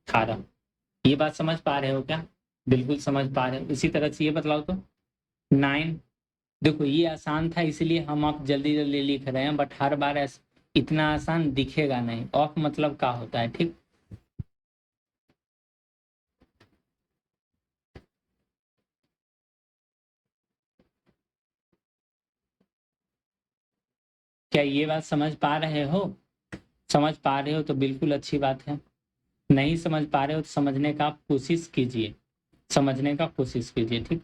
[SPEAKER 1] 18। ये बात समझ पा रहे हो क्या, बिल्कुल समझ पा रहे हो। इसी तरह से ये बतलाओ तो 9। देखो ये आसान था इसलिए हम आप जल्दी जल्दी लिख रहे हैं, बट हर बार इतना आसान दिखेगा नहीं। ऑफ मतलब क्या होता है, ठीक। क्या ये बात समझ पा रहे हो, समझ पा रहे हो तो बिल्कुल अच्छी बात है। नहीं समझ पा रहे हो तो समझने का कोशिश कीजिए, समझने का कोशिश कीजिए, ठीक।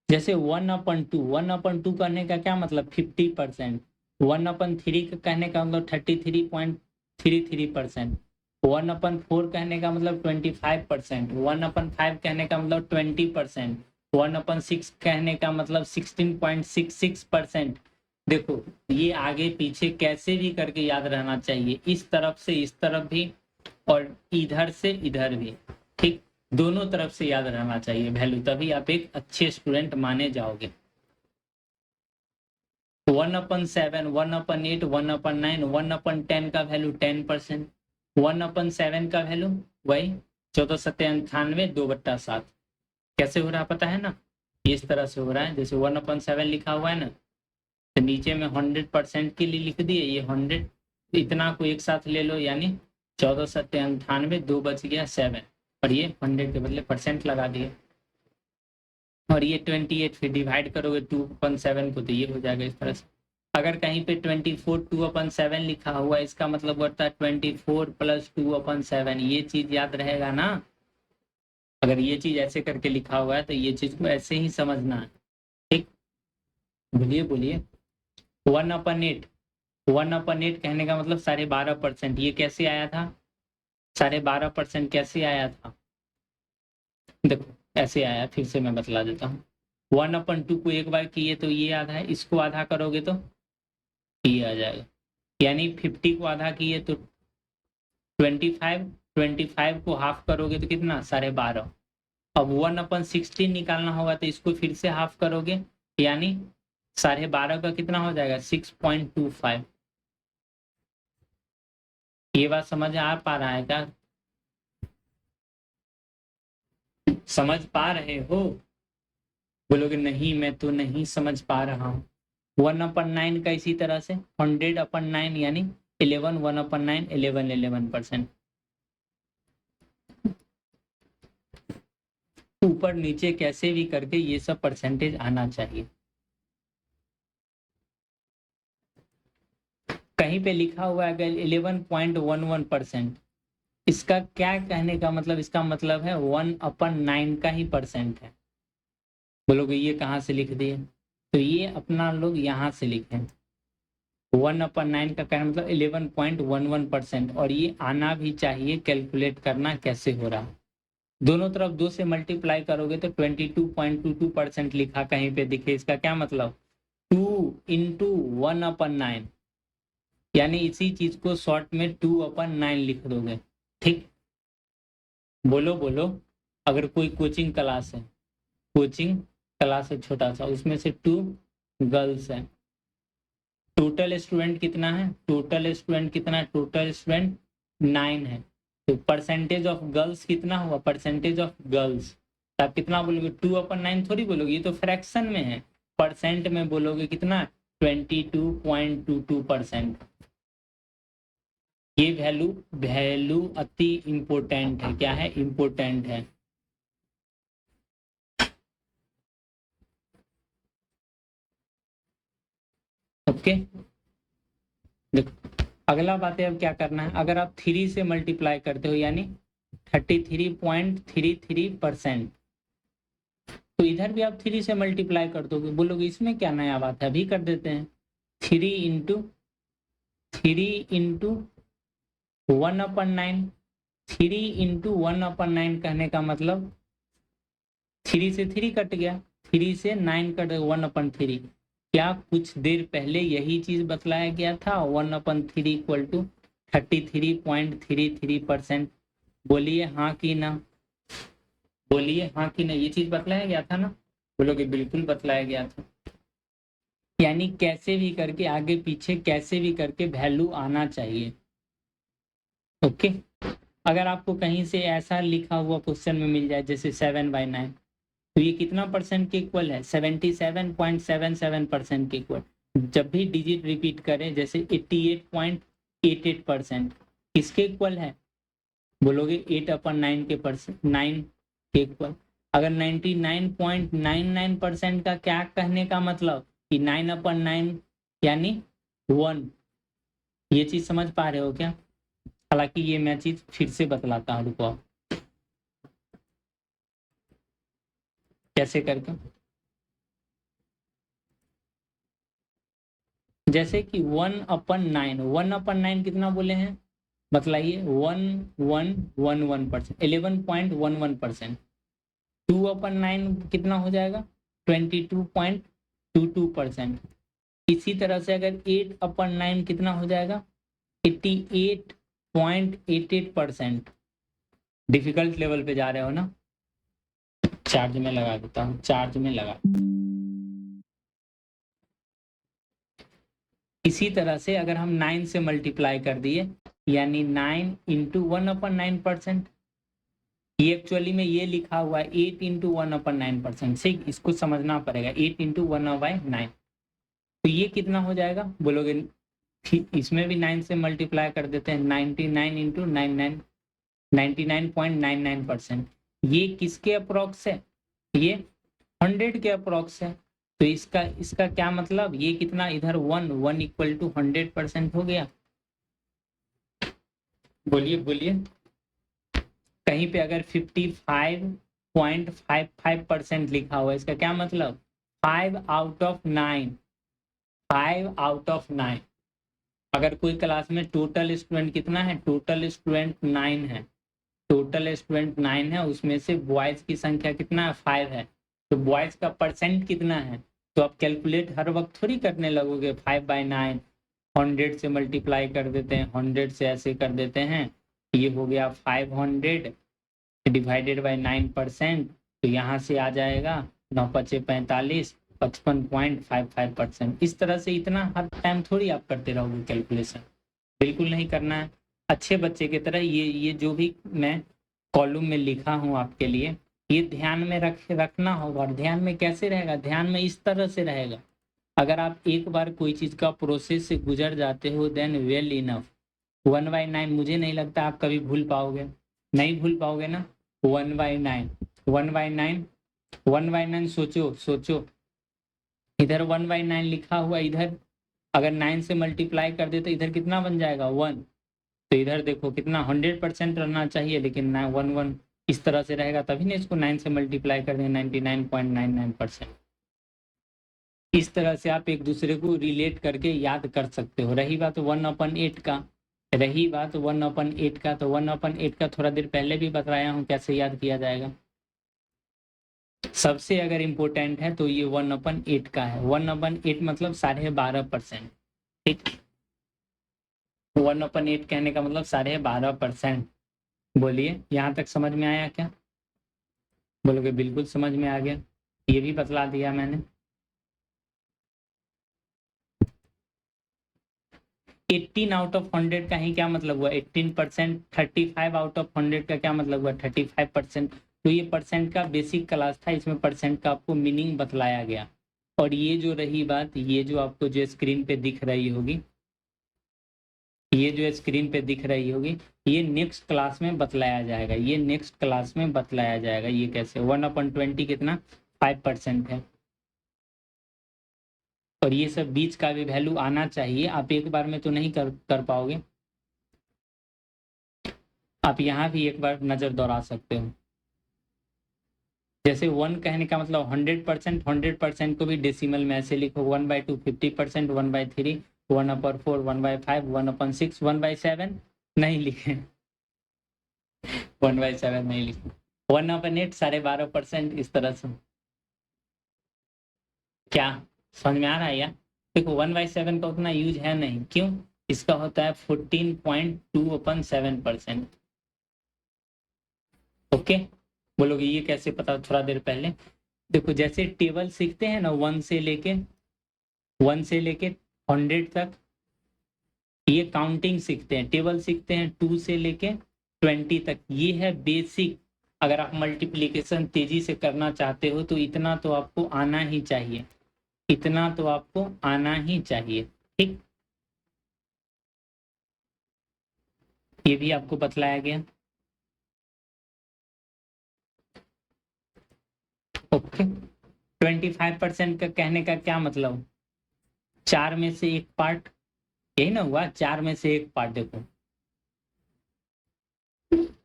[SPEAKER 1] जैसे 1/2 करने का क्या मतलब 50%, 1/3 कहने का मतलब 33.33%, 1/4 कहने का मतलब 25%, 1/5 कहने का मतलब 20%, 1/6 कहने का मतलब 16.66%। देखो ये आगे पीछे कैसे भी करके याद रहना चाहिए, इस तरफ से इस तरफ भी और इधर से इधर भी, ठीक। दोनों तरफ से याद रहना चाहिए वैल्यू, तभी आप एक अच्छे स्टूडेंट माने जाओगे। 1/7, 1/8, 1/9, 1/10 का वैल्यू 10%, 1/7 का वैल्यू वही 1497 2/7। कैसे हो रहा पता है ना, इस तरह से हो रहा है। जैसे 1/7 लिखा हुआ है ना तो नीचे में 100% के लिए लिख दिए, ये 100 इतना को एक साथ ले लो यानी 1497 2 बच गया 7 और ये 100 के बदले परसेंट लगा दिए और ये 28 फिर डिवाइड करोगे 2/7 को तो ये हो जाएगा इस तरह से। अगर कहीं पे 24 2/7 लिखा हुआ है इसका मतलब होता है 24 + 2/7, ये चीज याद रहेगा ना। अगर ये चीज ऐसे करके लिखा हुआ है तो ये चीज को ऐसे ही समझना है, ठीक। बोलिए बोलिए 1/8, 1/8 कहने का मतलब 12.5%, ये कैसे आया था 12.5% कैसे आया था, देखो ऐसे आया, फिर से मैं बतला देता हूँ। 1/2 को एक बार किए तो ये आधा है, इसको आधा करोगे तो ये आ जाएगा, यानी 50 को आधा किए तो 25 25 को हाफ करोगे तो कितना 12.5। अब 1/16 निकालना होगा तो इसको फिर से हाफ करोगे, यानी 12.5 का कितना हो जाएगा 6.25। ये बात समझ आ पा रहा है क्या? समझ पा रहे हो? बोलोगे नहीं मैं तो नहीं समझ पा रहा हूँ। 1/9 का इसी तरह से 100/9 यानी 11, 1/9 11%। ऊपर नीचे कैसे भी करके ये सब परसेंटेज आना चाहिए। कहीं पे लिखा हुआ है अगर 11.11%, इसका क्या कहने का मतलब, इसका मतलब है 1/9 का ही परसेंट है। बोलोगे ये कहाँ से लिख दिए? तो ये अपना लोग यहाँ से लिखे 1/9 का कहना मतलब 11.11%, और ये आना भी चाहिए। कैलकुलेट करना कैसे हो रहा है, दोनों तरफ 2 से मल्टीप्लाई करोगे तो 22.22% लिखा कहीं पे दिखे, इसका क्या मतलब 2 × 1/9, यानी इसी चीज को शॉर्ट में 2/9 लिख दोगे। ठीक, बोलो बोलो। अगर कोई कोचिंग क्लास है, कोचिंग क्लास है छोटा सा, उसमें से 2 गर्ल्स हैं, टोटल स्टूडेंट कितना है? टोटल स्टूडेंट कितना है? टोटल स्टूडेंट 9 है। तो परसेंटेज ऑफ गर्ल्स कितना हुआ? परसेंटेज ऑफ गर्ल्स आप कितना बोलोगे? 2/9 थोड़ी बोलोगे, ये तो फ्रैक्शन में है। परसेंट में बोलोगे कितना? 22.22%। ये वैल्यू अति इंपोर्टेंट है। क्या है? इंपोर्टेंट है। ओके, देखो अगला बात है अब क्या करना है। अगर आप 3 से मल्टीप्लाई करते हो यानी 33.33%, तो इधर भी आप 3 से मल्टीप्लाई कर दोगे। बोलोगे इसमें क्या नया बात है, अभी कर देते हैं। 3 × 1/9, 3 × 1/9 कहने का मतलब 3 से 3 कट गया, 3 से 9 कट 1/3। क्या कुछ देर पहले यही चीज बतलाया गया था? 1/3 = 33.33%। बोलिए हाँ कि ना, बोलिए हाँ कि ना, ये चीज बतलाया गया था ना? बोलोगे बिल्कुल बतलाया गया था। यानी कैसे भी करके आगे पीछे कैसे भी करके वैल्यू आना चाहिए। ओके, अगर आपको कहीं से ऐसा लिखा हुआ क्वेश्चन में मिल जाए जैसे 7/9, तो ये कितना परसेंट के इक्वल है? 77.77% के इक्वल। जब भी डिजिट रिपीट करें जैसे 88.88%, किसके इक्वल है? बोलोगे 8/9 के 9 के इक्वल। अगर 99.99% का क्या कहने का मतलब कि 9/9 यानी 1। ये चीज समझ पा रहे हो क्या? हालांकि ये मैं चीज फिर से बतलाता हूँ, रुको आप कैसे करके। जैसे कि 1/9 कितना बोले हैं बतलाइए? 1111%, 11.11%। 2/9 कितना हो जाएगा? 22.22%। इसी तरह से अगर 8/9 कितना हो जाएगा? 88.88%। डिफिकल्ट लेवल पे जा रहे हो ना? चार्ज में लगा देता हूँ, चार्ज में लगा। इसी तरह से अगर हम 9 से मल्टीप्लाई कर दिए यानी 9 × 1/9%, ये एक्चुअली में ये लिखा हुआ है 8 × 1/9%। ठीक, इसको समझना पड़ेगा। 8 × 1/9, तो ये कितना हो जाएगा? बोलोगे इसमें भी 9 से मल्टीप्लाई कर देते हैं, 99 × 99, 99.99%। ये किसके अप्रोक्स है? ये 100 के अप्रोक्स है। तो इसका क्या मतलब? ये कितना इधर 1 = 100% हो गया। बोलिए बोलिए। कहीं पे अगर 55.55% लिखा हुआ है, इसका क्या मतलब? 5/9, 5/9। अगर कोई क्लास में टोटल स्टूडेंट कितना है? टोटल स्टूडेंट 9 है, टोटल स्टूडेंट 9 है, उसमें से बॉयज की संख्या कितना है? 5 है। तो बॉयज का परसेंट कितना है? तो आप कैलकुलेट हर वक्त थोड़ी करने लगोगे 5/9, 100 से मल्टीप्लाई कर देते हैं, 100 से ऐसे कर देते हैं, ये हो गया 500 डिवाइडेड बाय 9%, तो यहाँ से आ जाएगा 9×5=45, 55.55%। इस तरह से इतना हर टाइम थोड़ी आप करते रहोगे कैलकुलेशन, बिल्कुल नहीं करना है। अच्छे बच्चे की तरह ये जो भी मैं कॉलम में लिखा हूँ आपके लिए, ये ध्यान में रखना होगा। और ध्यान में कैसे रहेगा? ध्यान में इस तरह से रहेगा, अगर आप एक बार कोई चीज का प्रोसेस से गुजर जाते हो देन वेल इनफ। 1/9 मुझे नहीं लगता आप कभी भूल पाओगे, नहीं भूल पाओगे ना। 1/9, 1/9, 1/9, सोचो सोचो, इधर 1/9 लिखा हुआ, इधर अगर 9 से मल्टीप्लाई कर दे तो इधर कितना बन जाएगा? 1। तो इधर देखो कितना 100% रहना चाहिए, लेकिन ना 1 इस तरह से रहेगा, तभी ना इसको 9 से मल्टीप्लाई कर दें 99.99%। इस तरह से आप एक दूसरे को रिलेट करके याद कर सकते हो। रही बात 1/8 का, रही बात 1/8 का, तो 1/8 का थोड़ा देर पहले भी बताया हूँ कैसे याद किया जाएगा। सबसे अगर इम्पोर्टेंट है तो ये 1/8 का है। 1/8 मतलब 12.5%। ठीक, 1/8 कहने का मतलब 12.5%। बोलिए, यहाँ तक समझ में आया क्या? बोलोगे बिल्कुल समझ में आ गया, ये भी बतला दिया मैंने। 18 आउट ऑफ 100 का ही क्या मतलब हुआ? 18%। 35 आउट ऑफ 100 का क्या मतलब हुआ? 35%। तो ये परसेंट का बेसिक क्लास था, इसमें परसेंट का आपको मीनिंग बतलाया गया। और ये जो रही बात, ये जो आपको जो स्क्रीन पे दिख रही होगी, ये जो स्क्रीन पे दिख रही होगी, ये नेक्स्ट क्लास में बतलाया जाएगा, ये नेक्स्ट क्लास में बतलाया जाएगा। ये कैसे? 1/20 कितना? 5% है। और ये सब बीच का भी वैल्यू आना चाहिए, आप एक बार में तो नहीं कर पाओगे। आप यहाँ भी एक बार नजर दौड़ा सकते हो। जैसे 1 कहने का मतलब 100%, 100% को भी डेसिमल में ऐसे लिखो 1/2 50%, 1/3 1/4 1/5 1/6 1/7 नहीं लिखे, 1/7 नहीं लिखे, 1/8 12.5%। इस तरह से क्या समझ में आ रहा है यार? देखो 1/7 का उतना यूज है नहीं, क्यों? इसका होता है 14.2/7%। ओके, बोलोगे ये कैसे पता? थोड़ा देर पहले देखो, जैसे टेबल सीखते हैं ना, 1 से लेके 100 तक, ये काउंटिंग सीखते हैं। टेबल सीखते हैं 2 से लेके 20 तक, ये है बेसिक। अगर आप मल्टीप्लिकेशन तेजी से करना चाहते हो तो इतना तो आपको आना ही चाहिए, इतना तो आपको आना ही चाहिए। ठीक, ये भी आपको बतलाया गया। ओके, 25% का कहने का क्या मतलब? 4 में से एक पार्ट, यही ना हुआ? 4 में से एक पार्ट। देखो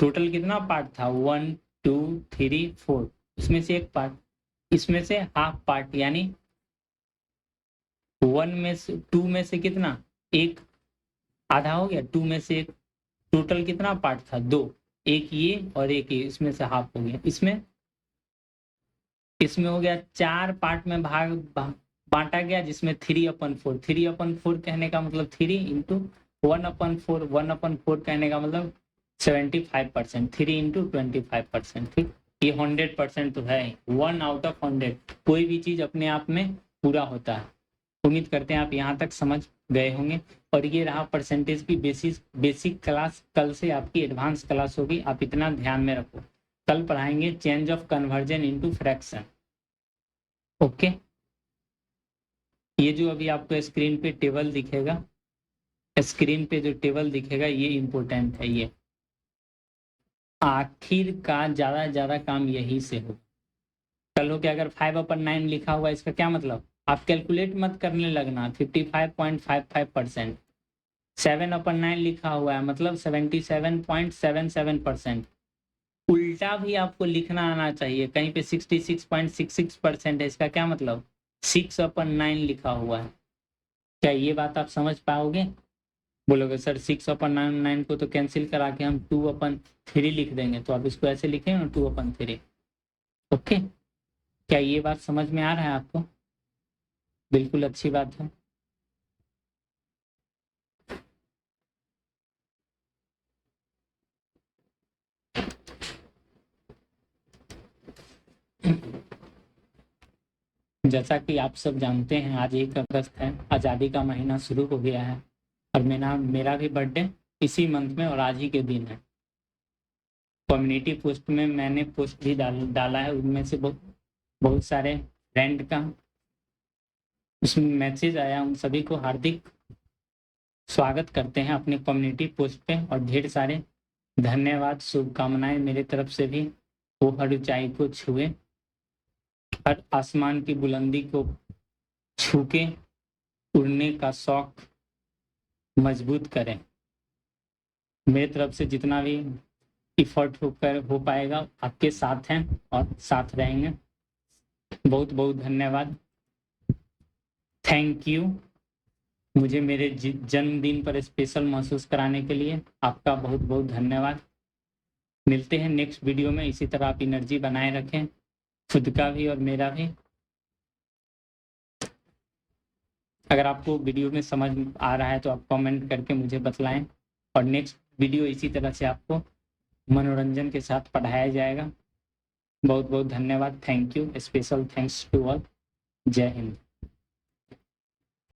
[SPEAKER 1] टोटल कितना पार्ट था? 1 2 3 4, इसमें से एक पार्ट, इसमें से हाफ पार्ट, यानी 1 में से 2 में से कितना? एक, आधा हो गया। 2 में से एक, टोटल कितना पार्ट था? 2, एक ये और एक ये, इसमें से हाफ हो गया। इसमें हो गया 4 पार्ट में बांटा गया, जिसमें 3/4। 3/4 कहने का मतलब 3 इंटू 1/4, 1/4 कहने का मतलब 75%, 3 इंटू 25%। ठीक, ये 100% तो है। 1/100 कोई भी चीज अपने आप में पूरा होता है। उम्मीद करते हैं आप यहाँ तक समझ गए होंगे। और ये रहा परसेंटेज की बेसिक क्लास। कल से आपकी एडवांस क्लास होगी, आप इतना ध्यान में रखो। कल पढ़ाएंगे change of conversion into fraction. Okay, ये जो अभी आपको स्क्रीन पे टेबल दिखेगा, स्क्रीन पे जो टेबल दिखेगा ये इंपॉर्टेंट है। ये आखिर का ज्यादा काम यही से हो। कल हो के अगर 5/9 लिखा हुआ, इसका क्या मतलब? आप कैलकुलेट मत करने लगना। 55.55%। 7/9 लिखा हुआ है मतलब 77.77%। उल्टा भी आपको लिखना आना चाहिए। कहीं पे 66.66% है, इसका क्या मतलब? 6/9 लिखा हुआ है। क्या ये बात आप समझ पाओगे? बोलोगे सर 6/9 को तो कैंसिल करा के हम 2/3 लिख देंगे, तो आप इसको ऐसे लिखेंगे ना 2/3। ओके, क्या ये बात समझ में आ रहा है आपको? बिल्कुल अच्छी बात है। जैसा कि आप सब जानते हैं आज 1 अगस्त है, आज़ादी का महीना शुरू हो गया है और मेरा भी बर्थडे इसी मंथ में और आज ही के दिन है। कम्युनिटी पोस्ट में मैंने पोस्ट भी डाला है, उनमें से बहुत सारे फ्रेंड का उसमें मैसेज आया। उन सभी को हार्दिक स्वागत करते हैं अपने कम्युनिटी पोस्ट पे और ढेर सारे धन्यवाद, शुभकामनाएं मेरे तरफ से भी। वो हर ऊंचाई को छुए, हर आसमान की बुलंदी को छू के उड़ने का शौक मजबूत करें। मेरी तरफ से जितना भी इफर्ट हो पाएगा आपके साथ हैं और साथ रहेंगे। बहुत बहुत धन्यवाद, थैंक यू। मुझे मेरे जन्मदिन पर स्पेशल महसूस कराने के लिए आपका बहुत बहुत धन्यवाद। मिलते हैं नेक्स्ट वीडियो में। इसी तरह आप एनर्जी बनाए रखें, खुद का भी और मेरा भी। अगर आपको वीडियो में समझ आ रहा है तो आप कमेंट करके मुझे बतलाएं और नेक्स्ट वीडियो इसी तरह से आपको मनोरंजन के साथ पढ़ाया जाएगा। बहुत बहुत धन्यवाद, thank you, special thanks to all. जय हिंद।